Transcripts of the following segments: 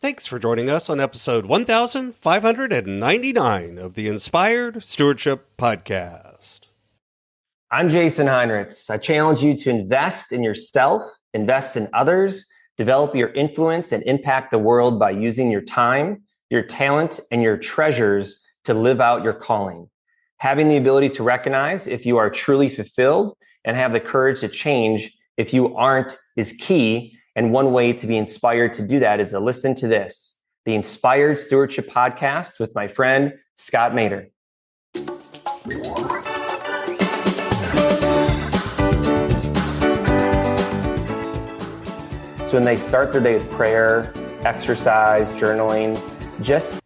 Thanks for joining us on episode 1599 of the Inspired Stewardship Podcast. I'm Jason Heinritz. I challenge you to invest in yourself, invest in others, develop your influence, and impact the world by using your time, your talent, and your treasures to live out your calling. Having the ability to recognize if you are truly fulfilled and have the courage to change if you aren't is key. And one way to be inspired to do that is to listen to this, the Inspired Stewardship Podcast with my friend, Scott Mater. So when they start their day with prayer, exercise, journaling, just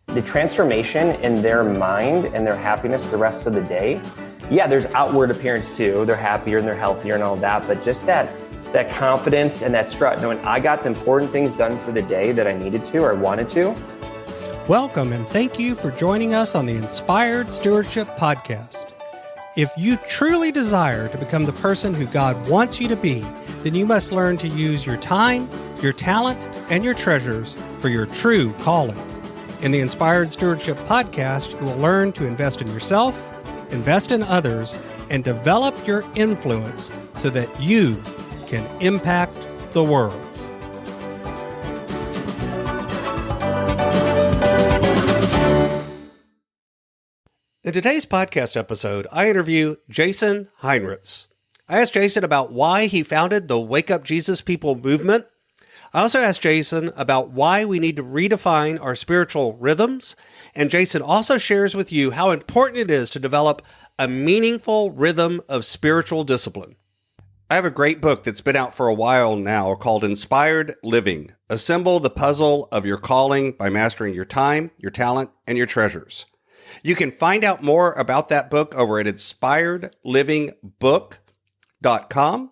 the transformation in their mind and their happiness the rest of the day. Yeah, there's outward appearance too. They're happier and they're healthier and all that, but just that confidence and that strut, knowing I got the important things done for the day that I needed to or wanted to. Welcome and thank you for joining us on the Inspired Stewardship Podcast. If you truly desire to become the person who God wants you to be, then you must learn to use your time, your talent, and your treasures for your true calling. In the Inspired Stewardship Podcast, you will learn to invest in yourself, invest in others, and develop your influence so that you can impact the world. In today's podcast episode, I interview Jason Heinritz. I asked Jason about why he founded the Wake Up Jesus People movement. I also asked Jason about why we need to redefine our spiritual rhythms. And Jason also shares with you how important it is to develop a meaningful rhythm of spiritual discipline. I have a great book that's been out for a while now called Inspired Living. Assemble the puzzle of your calling by mastering your time, your talent, and your treasures. You can find out more about that book over at inspiredlivingbook.com.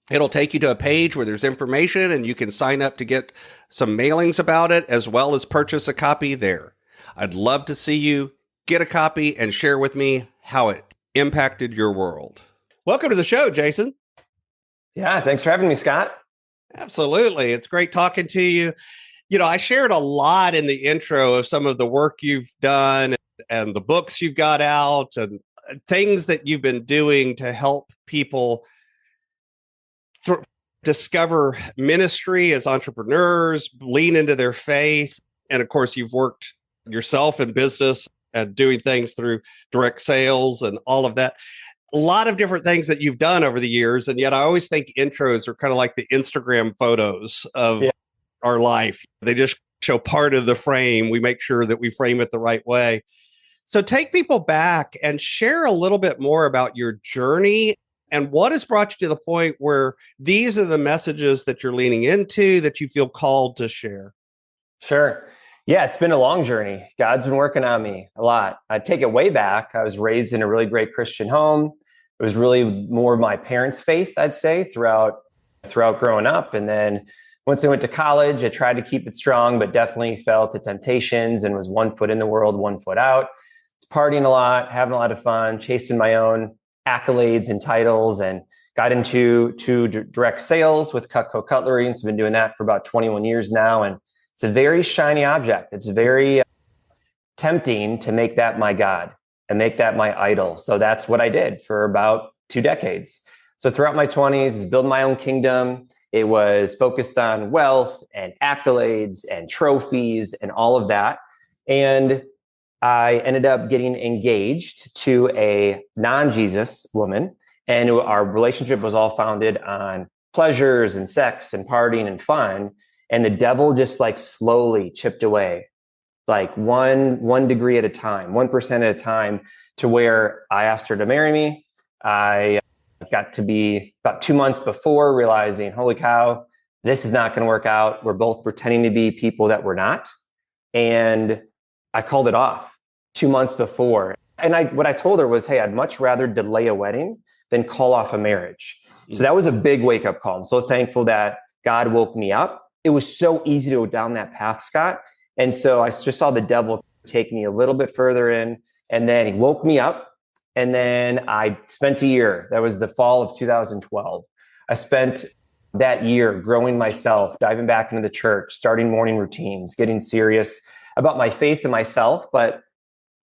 It'll take you to a page where there's information and you can sign up to get some mailings about it as well as purchase a copy there. I'd love to see you get a copy and share with me how it impacted your world. Welcome to the show, Jason. Yeah, thanks for having me, Scott. Absolutely. It's great talking to you. You know, I shared a lot in the intro of some of the work you've done and the books you've got out and things that you've been doing to help people discover ministry as entrepreneurs, lean into their faith. And of course, you've worked yourself in business and doing things through direct sales and all of that. A lot of different things that you've done over the years. And yet I always think intros are kind of like the Instagram photos of our life. They just show part of the frame. We make sure that we frame it the right way. So take people back and share a little bit more about your journey and what has brought you to the point where these are the messages that you're leaning into that you feel called to share. Sure. Yeah, it's been a long journey. God's been working on me a lot. I take it way back. I was raised in a really great Christian home. It was really more my parents' faith, I'd say, throughout growing up. And then once I went to college, I tried to keep it strong, but definitely fell to temptations and was 1 foot in the world, 1 foot out. Partying a lot, having a lot of fun, chasing my own accolades and titles, and got into direct sales with Cutco Cutlery. And so I've been doing that for about 21 years now. And it's a very shiny object. It's very tempting to make that my God and make that my idol. So that's what I did for about 2 decades. So throughout my 20s, is building my own kingdom. It was focused on wealth and accolades and trophies and all of that. And I ended up getting engaged to a non-Jesus woman. And our relationship was all founded on pleasures and sex and partying and fun. And the devil just like slowly chipped away, like one degree at a time, 1% at a time, to where I asked her to marry me. I got to be about 2 months before realizing, holy cow, this is not going to work out. We're both pretending to be people that we're not. And I called it off 2 months before. And what I told her was, hey, I'd much rather delay a wedding than call off a marriage. So that was a big wake up call. I'm so thankful that God woke me up. It was so easy to go down that path, Scott. And so I just saw the devil take me a little bit further in, and then he woke me up. And then I spent a year. That was the fall of 2012. I spent that year, growing myself, diving back into the church, starting morning routines, getting serious about my faith and myself. But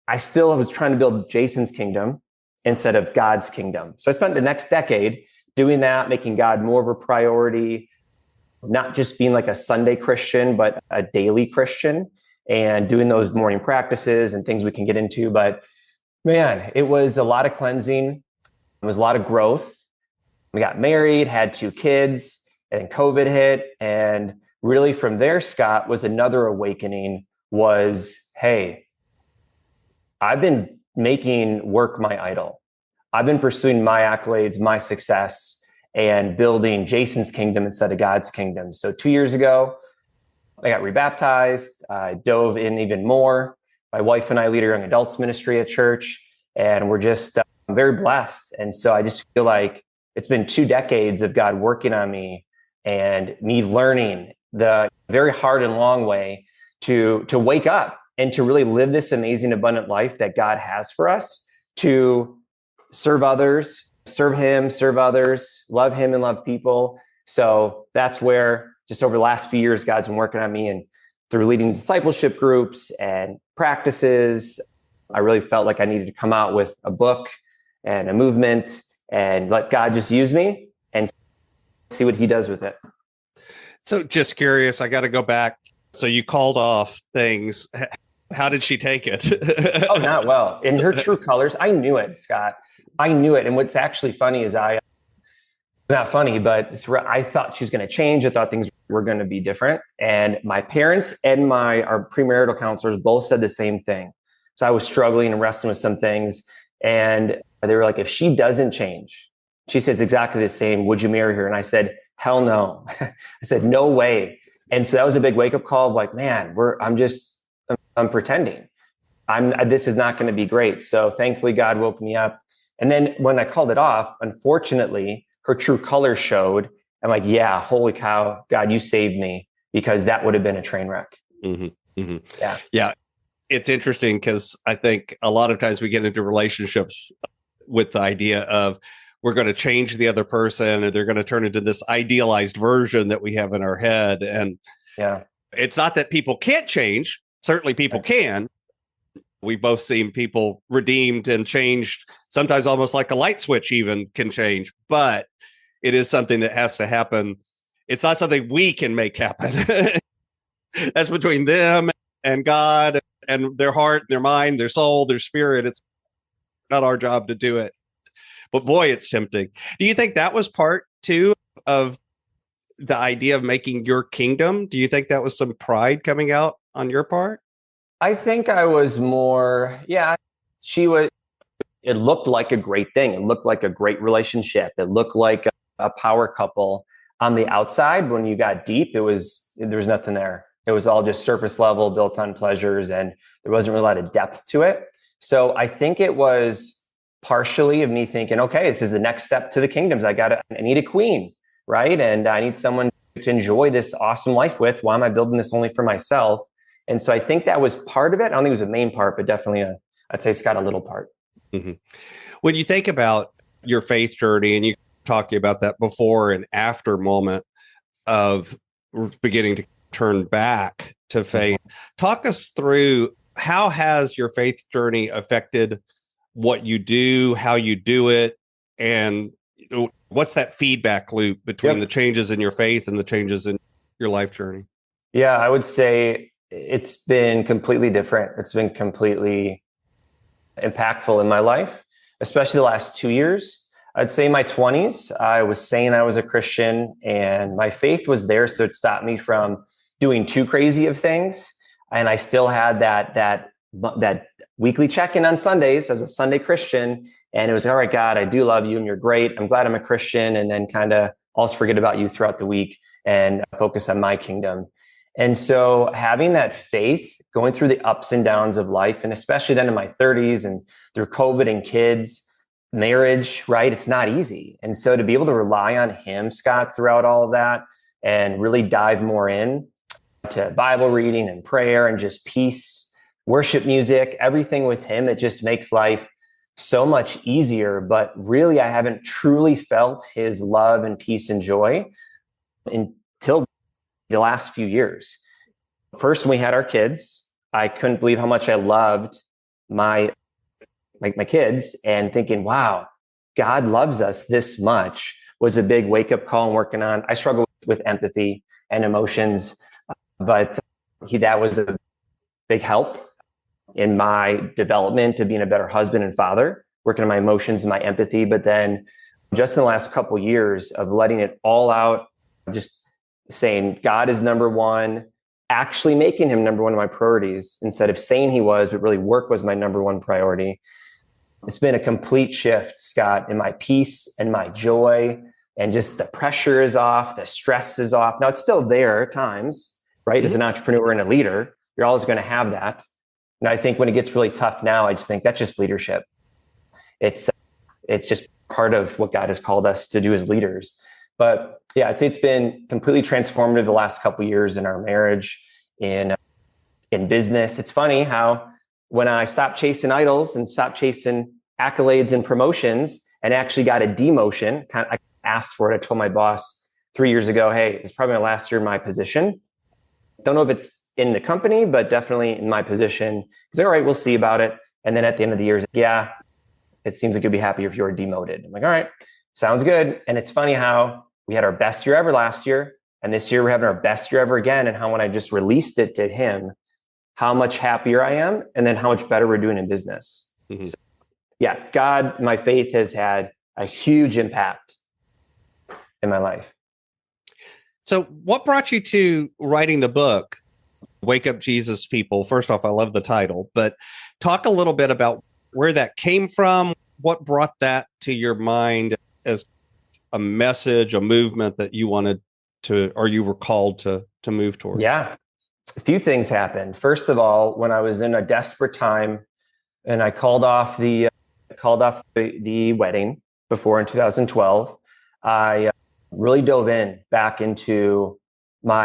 I still was trying to build Jason's kingdom instead of God's kingdom. So I spent the next decade doing that, making God more of a priority, not just being like a Sunday Christian, but a daily Christian, and doing those morning practices and things we can get into. But man, it was a lot of cleansing. It was a lot of growth. We got married, had 2 kids, and COVID hit. And really from there, Scott, was another awakening was, hey, I've been making work my idol. I've been pursuing my accolades, my success, and building Jason's kingdom instead of God's kingdom. So 2 years ago, I got rebaptized. I dove in even more. My wife and I lead a young adults ministry at church, and we're just very blessed. And so I just feel like it's been 2 decades of God working on me and me learning the very hard and long way to wake up and to really live this amazing, abundant life that God has for us, to serve others, serve Him, serve others, love Him and love people. So that's where just over the last few years, God's been working on me, and through leading discipleship groups and practices, I really felt like I needed to come out with a book and a movement and let God just use me and see what He does with it. So just curious, I got to go back. So you called off things. How did she take it? Oh, not well. In her true colors, I knew it, Scott. I knew it. And what's actually funny is not funny, but I thought she was going to change. I thought things were going to be different. And my parents and our premarital counselors both said the same thing. So I was struggling and wrestling with some things. And they were like, if she doesn't change, she says exactly the same, would you marry her? And I said, hell no. I said, no way. And so that was a big wake up call of like, man, I'm pretending. This is not going to be great. So thankfully God woke me up. And then when I called it off, unfortunately, her true colors showed. I'm like, yeah, holy cow, God, you saved me, because that would have been a train wreck. Mm-hmm, mm-hmm. Yeah. Yeah. It's interesting because I think a lot of times we get into relationships with the idea of we're going to change the other person, and they're going to turn into this idealized version that we have in our head. And yeah, it's not that people can't change. Certainly people can. We've both seen people redeemed and changed, sometimes almost like a light switch even can change, but it is something that has to happen. It's not something we can make happen. That's between them and God and their heart, their mind, their soul, their spirit. It's not our job to do it. But boy, it's tempting. Do you think that was part too of the idea of making your kingdom? Do you think that was some pride coming out on your part? I think I was more, it looked like a great thing. It looked like a great relationship. It looked like a power couple on the outside. When you got deep, there was nothing there. It was all just surface level, built on pleasures, and there wasn't really a lot of depth to it. So I think it was partially of me thinking, okay, this is the next step to the kingdoms. I need a queen, right? And I need someone to enjoy this awesome life with. Why am I building this only for myself? And so I think that was part of it. I don't think it was a main part, but definitely I'd say it's got a little part. Mm-hmm. When you think about your faith journey, and you talked about that before and after moment of beginning to turn back to faith, talk us through how has your faith journey affected what you do, how you do it, and what's that feedback loop between the changes in your faith and the changes in your life journey? Yeah, I would say it's been completely different. It's been completely impactful in my life, especially the last 2 years. I'd say my 20s, I was saying I was a Christian and my faith was there. So it stopped me from doing too crazy of things. And I still had that weekly check-in on Sundays as a Sunday Christian. And it was, all right, God, I do love you and you're great. I'm glad I'm a Christian. And then kind of also forget about you throughout the week and focus on my kingdom. And so having that faith, going through the ups and downs of life, and especially then in my 30s and through COVID and kids, marriage, right? It's not easy. And so to be able to rely on Him, Scott, throughout all of that and really dive more in to Bible reading and prayer and just peace, worship music, everything with Him, it just makes life so much easier. But really, I haven't truly felt His love and peace and joy until the last few years. First, when we had our kids, I couldn't believe how much I loved my kids, and thinking, wow, God loves us this much was a big wake-up call and working on. I struggle with empathy and emotions, but that was a big help in my development to being a better husband and father, working on my emotions and my empathy. But then just in the last couple of years of letting it all out, just saying God is number one, actually making him number one of my priorities instead of saying he was, but really work was my number one priority. It's been a complete shift, Scott, in my peace and my joy, and just the pressure is off, the stress is off. Now it's still there at times, right? Mm-hmm. As an entrepreneur and a leader, you're always going to have that. And I think when it gets really tough now, I just think that's just leadership. It's just part of what God has called us to do as leaders. But yeah, I'd say it's been completely transformative the last couple of years in our marriage, in business. It's funny how when I stopped chasing idols and stopped chasing accolades and promotions and actually got a demotion, I asked for it. I told my boss 3 years ago, hey, it's probably my last year in my position. Don't know if it's in the company, but definitely in my position. He's like, all right, we'll see about it. And then at the end of the year, he's like, yeah, it seems like you'll be happier if you were demoted. I'm like, all right, sounds good. And it's funny how we had our best year ever last year. And this year we're having our best year ever again. And how when I just released it to him, how much happier I am, and then how much better we're doing in business. Mm-hmm. So, yeah, God, my faith has had a huge impact in my life. So what brought you to writing the book, Wake Up Jesus People? First off, I love the title, but talk a little bit about where that came from. What brought that to your mind as a message, a movement that you wanted to, or you were called to move towards? Yeah, a few things happened. First of all, when I was in a desperate time and I called off the wedding before in 2012, I really dove in back into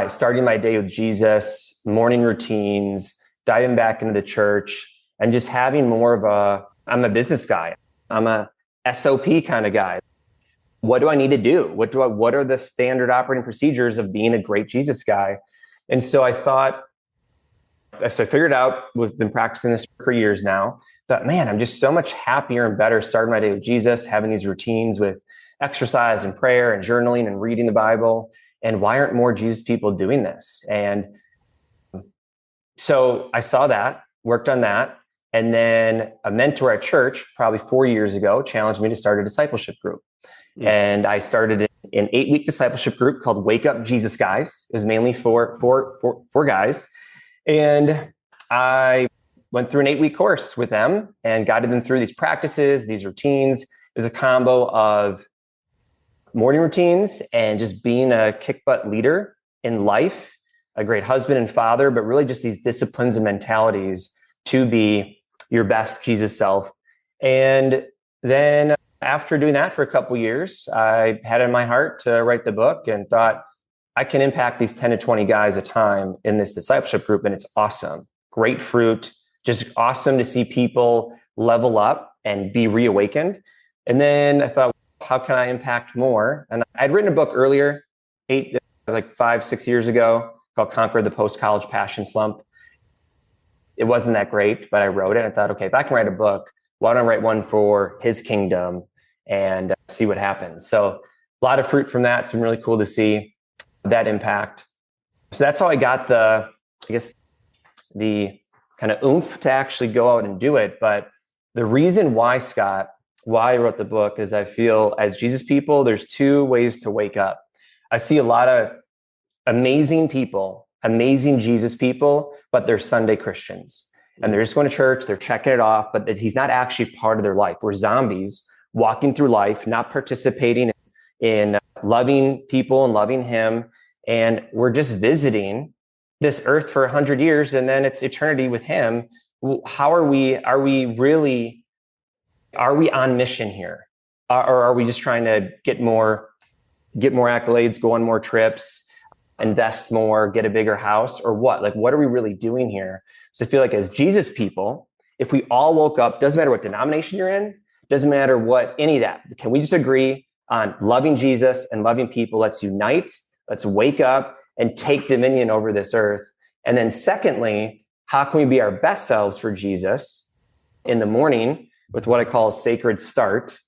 starting my day with Jesus, morning routines, diving back into the church, and just having more of I'm a business guy. I'm a SOP kind of guy. What do I need to do? What are the standard operating procedures of being a great Jesus guy? And so I figured out, we've been practicing this for years now, that man, I'm just so much happier and better starting my day with Jesus, having these routines with exercise and prayer and journaling and reading the Bible. And why aren't more Jesus people doing this? And so I saw that, worked on that. And then a mentor at church, probably 4 years ago, challenged me to start a discipleship group. Mm-hmm. And I started an 8-week discipleship group called Wake Up Jesus Guys. It was mainly for guys. And I went through an 8-week course with them and guided them through these practices, these routines. It was a combo of morning routines and just being a kick-butt leader in life, a great husband and father, but really just these disciplines and mentalities to be your best Jesus self. And then after doing that for a couple of years, I had it in my heart to write the book and thought, I can impact these 10 to 20 guys at a time in this discipleship group. And it's awesome. Great fruit. Just awesome to see people level up and be reawakened. And then I thought, how can I impact more? And I'd written a book earlier, 5-6 years ago, called Conquer the Post-College Passion Slump. It wasn't that great, but I wrote it. I thought, okay, if I can write a book, why don't I write one for his kingdom and see what happens? So a lot of fruit from that. It's been really cool to see that impact. So that's how I got the kind of oomph to actually go out and do it. But the reason why, Scott, why I wrote the book is I feel as Jesus people, there's 2 ways to wake up. I see a lot of amazing people, amazing Jesus people, but they're Sunday Christians. And they're just going to church, they're checking it off, but he's not actually part of their life. We're zombies walking through life, not participating in loving people and loving him. And we're just visiting this earth for 100 years and then it's eternity with him. How are we on mission here? Or are we just trying to get more accolades, go on more trips, invest more, get a bigger house, or what? Like, what are we really doing here? So I feel like as Jesus people, if we all woke up, doesn't matter what denomination you're in, doesn't matter what any of that, can we just agree on loving Jesus and loving people? Let's unite. Let's wake up and take dominion over this earth. And then secondly, how can we be our best selves for Jesus in the morning with what I call a sacred start,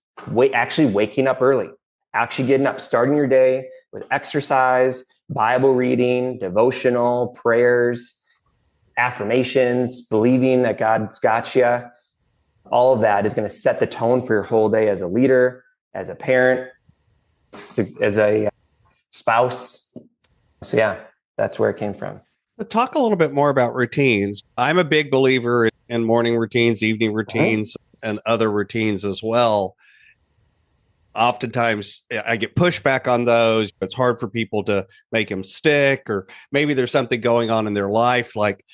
actually waking up early, actually getting up, starting your day with exercise, Bible reading, devotional, prayers, affirmations, believing that God's got you. All of that is going to set the tone for your whole day as a leader, as a parent, as a spouse. So yeah, that's where it came from. So talk a little bit more about routines. I'm a big believer in morning routines, evening routines, and other routines as well. Oftentimes I get pushback on those. It's hard for people to make them stick, or maybe there's something going on in their life, like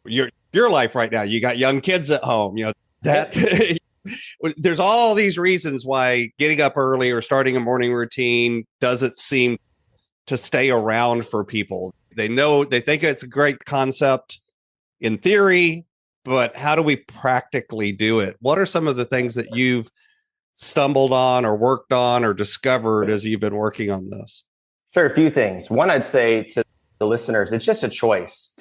your life right now. You got young kids at home, that there's all these reasons why getting up early or starting a morning routine doesn't seem to stay around for people. They think it's a great concept in theory, but how do we practically do it? What are some of the things that you've stumbled on or worked on or discovered as you've been working on this? Sure, a few things. One, I'd say to the listeners, it's just a choice.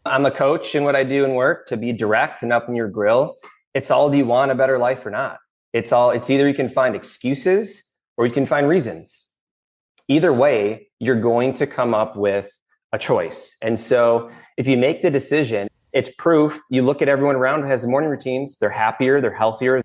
I'm a coach in what I do in work, to be direct and up in your grill. It's all, do you want a better life or not? It's either you can find excuses or you can find reasons. Either way, you're going to come up with a choice. And so if you make the decision, it's proof. You look at everyone around who has the morning routines, they're happier, they're healthier,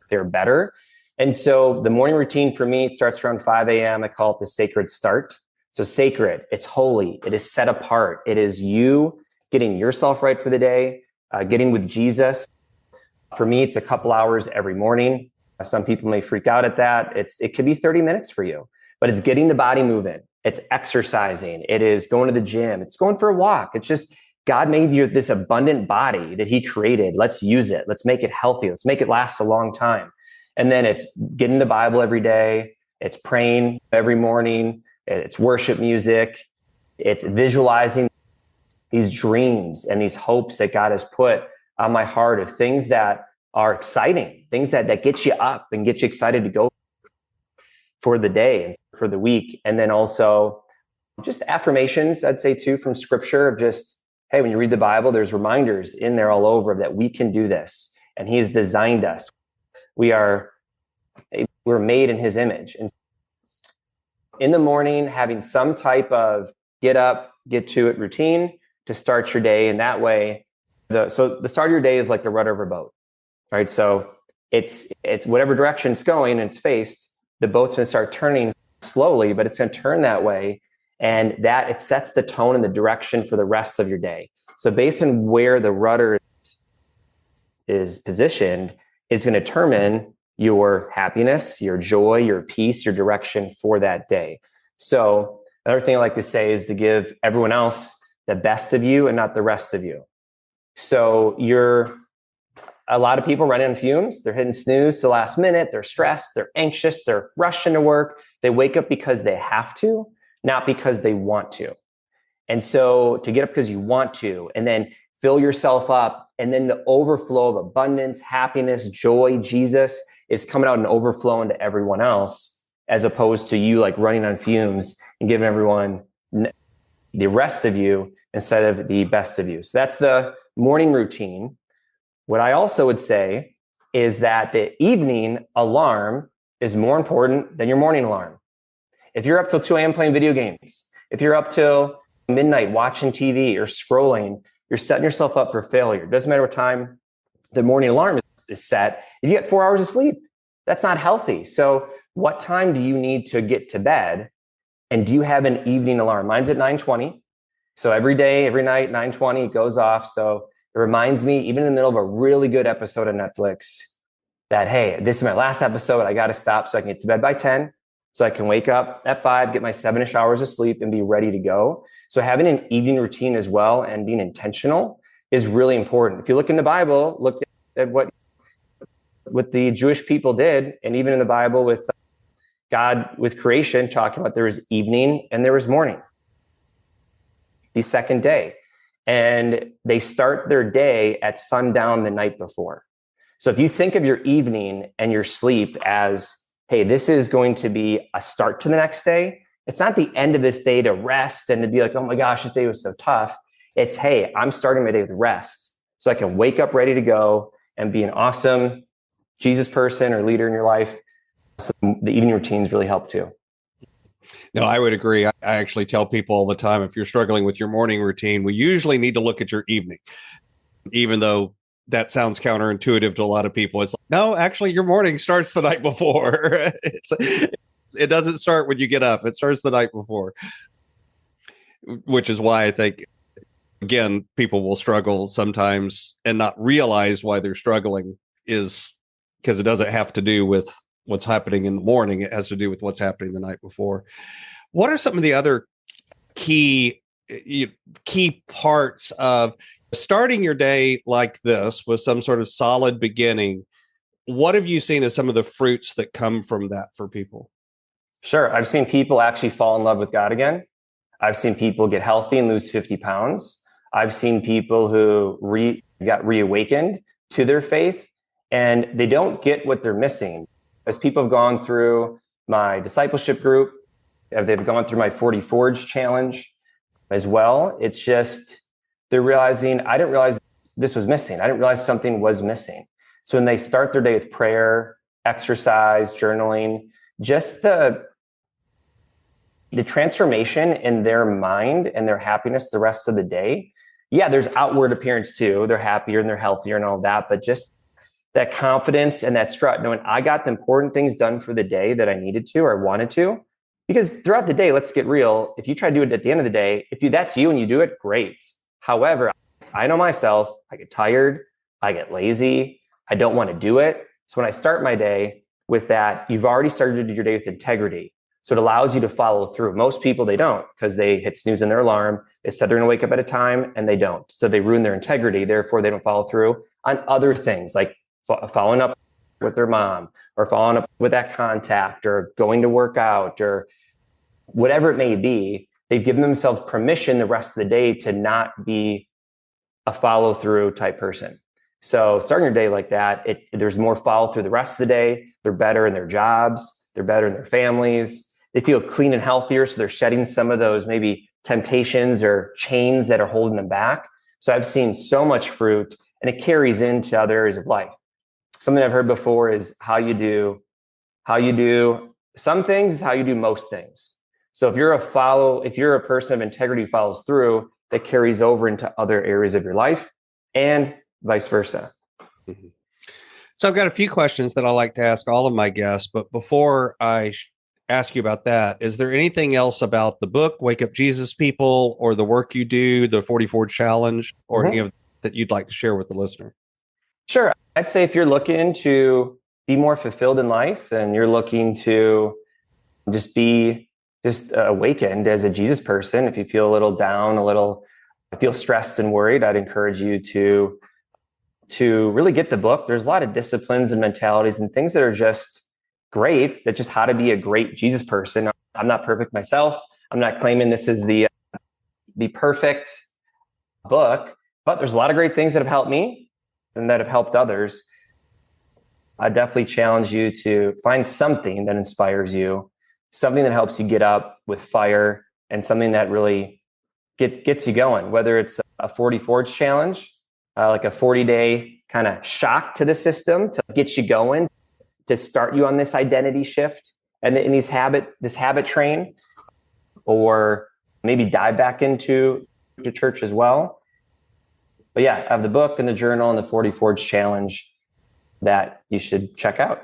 they're better. And so the morning routine for me, it starts around 5 a.m. I call it the sacred start. So sacred, it's holy, it is set apart. It is you getting yourself right for the day, getting with Jesus. For me, it's a couple hours every morning. Some people may freak out at that. It could be 30 minutes for you, but it's getting the body moving. It's exercising. It is going to the gym. It's going for a walk. It's just, God made you this abundant body that he created. Let's use it. Let's make it healthy. Let's make it last a long time. And then it's getting the Bible every day. It's praying every morning. It's worship music. It's visualizing these dreams and these hopes that God has put on my heart of things that are exciting, things that get you up and get you excited to go for the day and for the week. And then also just affirmations, I'd say too, from scripture of just, hey, when you read the Bible, there's reminders in there all over that we can do this. And he has designed us. We're made in his image. And in the morning, having some type of get up, get to it routine to start your day. And that way, the start of your day is like the rudder of a boat, right? So it's whatever direction it's going and it's faced, the boat's going to start turning slowly, but it's going to turn that way. And that it sets the tone and the direction for the rest of your day. So based on where the rudder is positioned, is going to determine your happiness, your joy, your peace, your direction for that day. So another thing I like to say is to give everyone else the best of you and not the rest of you. So a lot of people running on fumes. They're hitting snooze to the last minute. They're stressed. They're anxious. They're rushing to work. They wake up because they have to, not because they want to. And so to get up because you want to, and then fill yourself up, and then the overflow of abundance, happiness, joy, Jesus is coming out and overflowing to everyone else, as opposed to you like running on fumes and giving everyone the rest of you instead of the best of you. So that's the morning routine. What I also would say is that the evening alarm is more important than your morning alarm. If you're up till 2 a.m. playing video games, if you're up till midnight watching TV or scrolling, you're setting yourself up for failure. It doesn't matter what time the morning alarm is set. If you get 4 hours of sleep, that's not healthy. So what time do you need to get to bed? And do you have an evening alarm? Mine's at 9:20. So every day, every night, 9:20, it goes off. So it reminds me, even in the middle of a really good episode of Netflix, that, hey, this is my last episode. I got to stop so I can get to bed by 10. So I can wake up at 5, get my 7-ish hours of sleep and be ready to go. So having an evening routine as well and being intentional is really important. If you look in the Bible, look at what the Jewish people did, and even in the Bible with God, with creation, talking about there was evening and there was morning, the second day. And they start their day at sundown the night before. So if you think of your evening and your sleep as, hey, this is going to be a start to the next day. It's not the end of this day to rest and to be like, oh my gosh, this day was so tough. It's, hey, I'm starting my day with rest so I can wake up ready to go and be an awesome Jesus person or leader in your life. So the evening routines really help too. No, I would agree. I actually tell people all the time, if you're struggling with your morning routine, we usually need to look at your evening, even though that sounds counterintuitive to a lot of people. It's like, no, actually, your morning starts the night before. It doesn't start when you get up. It starts the night before, which is why I think, again, people will struggle sometimes and not realize why they're struggling is because it doesn't have to do with what's happening in the morning. It has to do with what's happening the night before. What are some of the other key parts of starting your day like this with some sort of solid beginning? What have you seen as some of the fruits that come from that for people? Sure. I've seen people actually fall in love with God again. I've seen people get healthy and lose 50 pounds. I've seen people who got reawakened to their faith, and they don't get what they're missing. As people have gone through my discipleship group, they've gone through my 40 Forge challenge as well. It's just, they're realizing, I didn't realize this was missing. I didn't realize something was missing. So when they start their day with prayer, exercise, journaling, just the transformation in their mind and their happiness the rest of the day. Yeah, there's outward appearance too. They're happier and they're healthier and all that, but just that confidence and that strut, knowing I got the important things done for the day that I needed to or wanted to. Because throughout the day, let's get real. If you try to do it at the end of the day, that's you and you do it, great. However, I know myself, I get tired, I get lazy, I don't want to do it. So when I start my day with that, you've already started your day with integrity. So it allows you to follow through. Most people, they don't, because they hit snooze on their alarm. They said they're going to wake up at a time and they don't. So they ruin their integrity. Therefore, they don't follow through on other things like following up with their mom or following up with that contact or going to work out or whatever it may be. They've given themselves permission the rest of the day to not be a follow through type person. So starting your day like that, there's more follow through the rest of the day. They're better in their jobs. They're better in their families. They feel clean and healthier. So they're shedding some of those maybe temptations or chains that are holding them back. So I've seen so much fruit, and it carries into other areas of life. Something I've heard before is how you do some things is how you do most things. So if you're a person of integrity who follows through, that carries over into other areas of your life and vice versa. Mm-hmm. So I've got a few questions that I like to ask all of my guests, but before I ask you about that, is there anything else about the book, Wake Up Jesus People, or the work you do, the 44 Challenge, or any of that you'd like to share with the listener? Sure. I'd say if you're looking to be more fulfilled in life and you're looking to just be awakened as a Jesus person, if you feel a little down, feel stressed and worried, I'd encourage you to really get the book. There's a lot of disciplines and mentalities and things that are just great, that just how to be a great Jesus person. I'm not perfect myself. I'm not claiming this is the perfect book, but there's a lot of great things that have helped me and that have helped others. I definitely challenge you to find something that inspires you, something that helps you get up with fire, and something that really gets you going, whether it's a 40 Forge challenge, like a 40-day kind of shock to the system to get you going, to start you on this identity shift and in this habit train, or maybe dive back into church as well. But yeah, I have the book and the journal and the 40 Forge challenge that you should check out.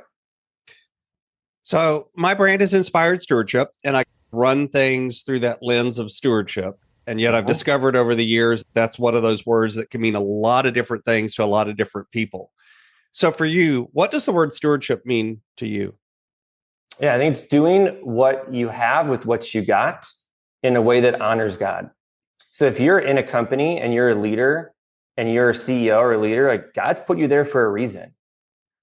So my brand is Inspired Stewardship, and I run things through that lens of stewardship. And yet I've discovered over the years, that's one of those words that can mean a lot of different things to a lot of different people. So for you, what does the word stewardship mean to you? Yeah, I think it's doing what you have with what you got in a way that honors God. So if you're in a company and you're a leader and you're a CEO or a leader, like God's put you there for a reason.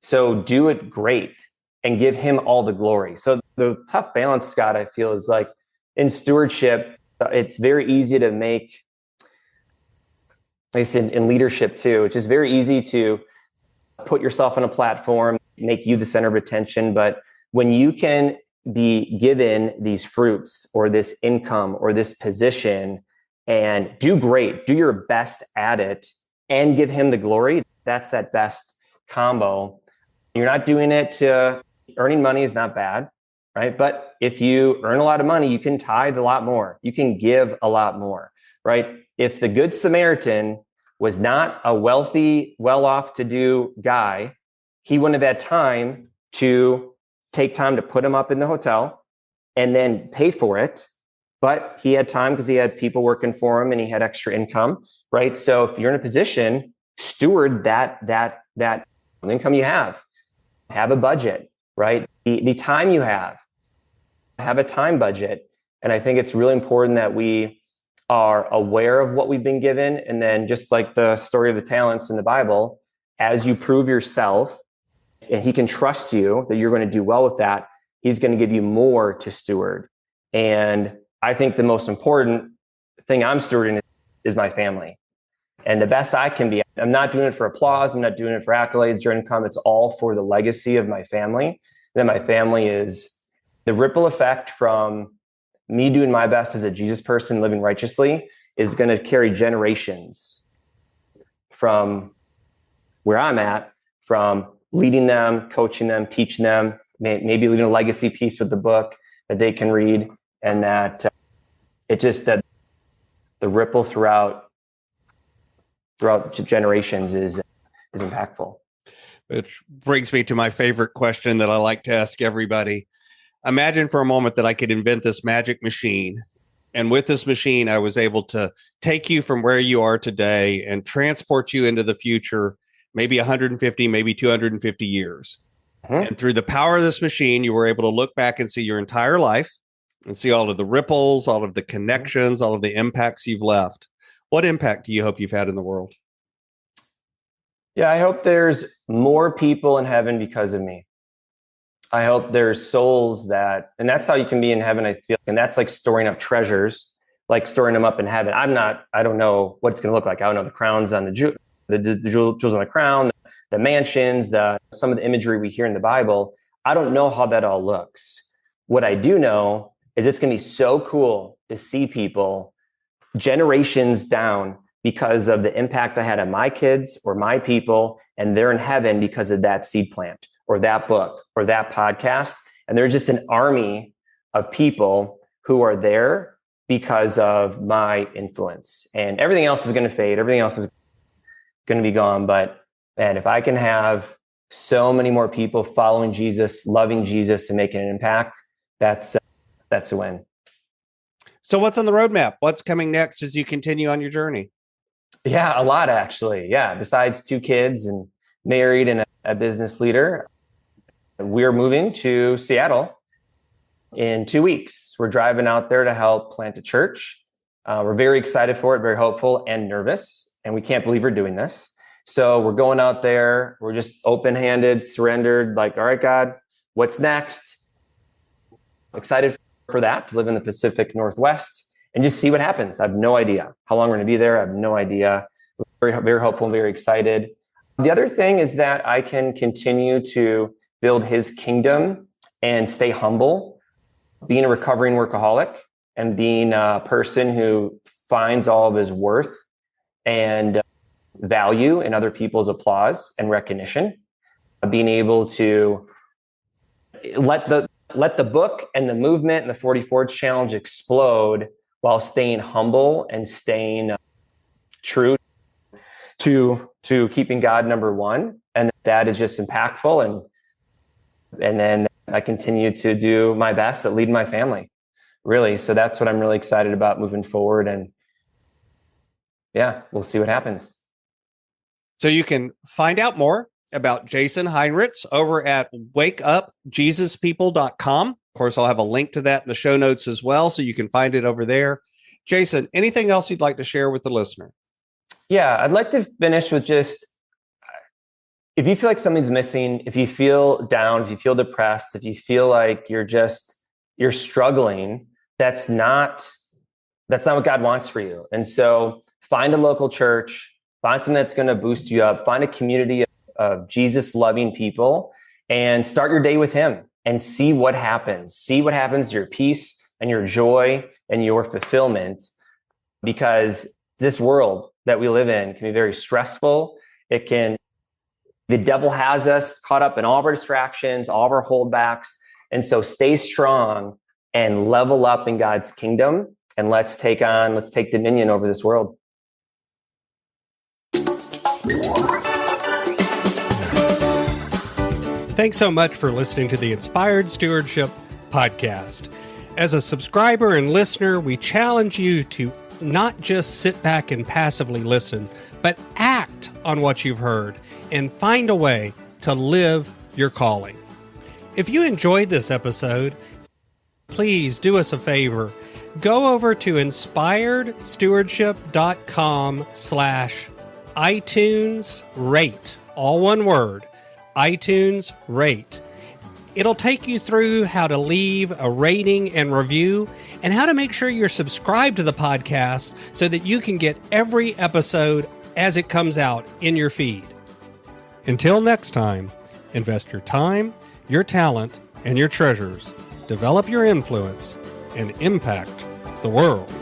So do it great and give him all the glory. So the tough balance, Scott, I feel is like in stewardship, it's very easy to make, at least in leadership too, it's just very easy to put yourself on a platform, make you the center of attention. But when you can be given these fruits or this income or this position and do great, do your best at it and give him the glory, that's that best combo. You're not doing it to earning money is not bad, right? But if you earn a lot of money, you can tithe a lot more. You can give a lot more, right? If the Good Samaritan was not a wealthy, well-off to do guy, he wouldn't have had time to take time to put him up in the hotel and then pay for it. But he had time because he had people working for him and he had extra income, right? So if you're in a position, steward that income you have a budget, right? The time you have a time budget. And I think it's really important that we are aware of what we've been given. And then just like the story of the talents in the Bible, as you prove yourself and he can trust you that you're going to do well with that, he's going to give you more to steward. And I think the most important thing I'm stewarding is my family. And the best I can be, I'm not doing it for applause. I'm not doing it for accolades or income. It's all for the legacy of my family. And then my family is the ripple effect from me doing my best as a Jesus person living righteously is going to carry generations from where I'm at, from leading them, coaching them, teaching them, maybe leaving a legacy piece with the book that they can read, and that it just that the ripple throughout generations is impactful. Which brings me to my favorite question that I like to ask everybody. Imagine for a moment that I could invent this magic machine. And with this machine, I was able to take you from where you are today and transport you into the future, maybe 150, maybe 250 years. Mm-hmm. And through the power of this machine, you were able to look back and see your entire life and see all of the ripples, all of the connections, all of the impacts you've left. What impact do you hope you've had in the world? Yeah, I hope there's more people in heaven because of me. I hope there's souls and that's how you can be in heaven, I feel. And that's like storing up treasures, like storing them up in heaven. I don't know what it's going to look like. I don't know the crowns on the jewels on the crown, the mansions, some of the imagery we hear in the Bible. I don't know how that all looks. What I do know is it's going to be so cool to see people generations down because of the impact I had on my kids or my people, and they're in heaven because of that seed plant or that book or that podcast. And there's just an army of people who are there because of my influence. And everything else is going to fade. Everything else is going to be gone. But man, if I can have so many more people following Jesus, loving Jesus, and making an impact, that's a win. So what's on the roadmap? What's coming next as you continue on your journey? Yeah, a lot actually. Yeah. Besides 2 kids and married and a business leader, we're moving to Seattle in 2 weeks. We're driving out there to help plant a church. We're very excited for it, very hopeful and nervous. And we can't believe we're doing this. So we're going out there. We're just open-handed, surrendered, like, all right, God, what's next? Excited for that, to live in the Pacific Northwest and just see what happens. I have no idea how long we're going to be there. I have no idea. We're very, very hopeful and very excited. The other thing is that I can continue to build his kingdom and stay humble, being a recovering workaholic and being a person who finds all of his worth and value in other people's applause and recognition, being able to let the book and the movement and the 44 Challenge explode while staying humble and staying true to keeping God number one. And that is just impactful. And then I continue to do my best at leading my family, really. So that's what I'm really excited about moving forward. And yeah, we'll see what happens. So you can find out more about Jason Heinritz over at wakeupjesuspeople.com. Of course, I'll have a link to that in the show notes as well, so you can find it over there. Jason, anything else you'd like to share with the listener? Yeah, I'd like to finish with just, if you feel like something's missing, if you feel down, if you feel depressed, if you feel like you're struggling, that's not what God wants for you. And so find a local church, find something that's going to boost you up, find a community of Jesus loving people, and start your day with him. and see what happens. See what happens to your peace and your joy and your fulfillment, because this world that we live in can be very stressful. The devil has us caught up in all of our distractions, all of our holdbacks. And so stay strong and level up in God's kingdom. And let's take dominion over this world. Thanks so much for listening to the Inspired Stewardship Podcast. As a subscriber and listener, we challenge you to not just sit back and passively listen, but act on what you've heard and find a way to live your calling. If you enjoyed this episode, please do us a favor. Go over to inspiredstewardship.com/iTunes rate, all one word, iTunes rate. It'll take you through how to leave a rating and review and how to make sure you're subscribed to the podcast so that you can get every episode as it comes out in your feed. Until next time, invest your time, your talent, and your treasures. Develop your influence and impact the world.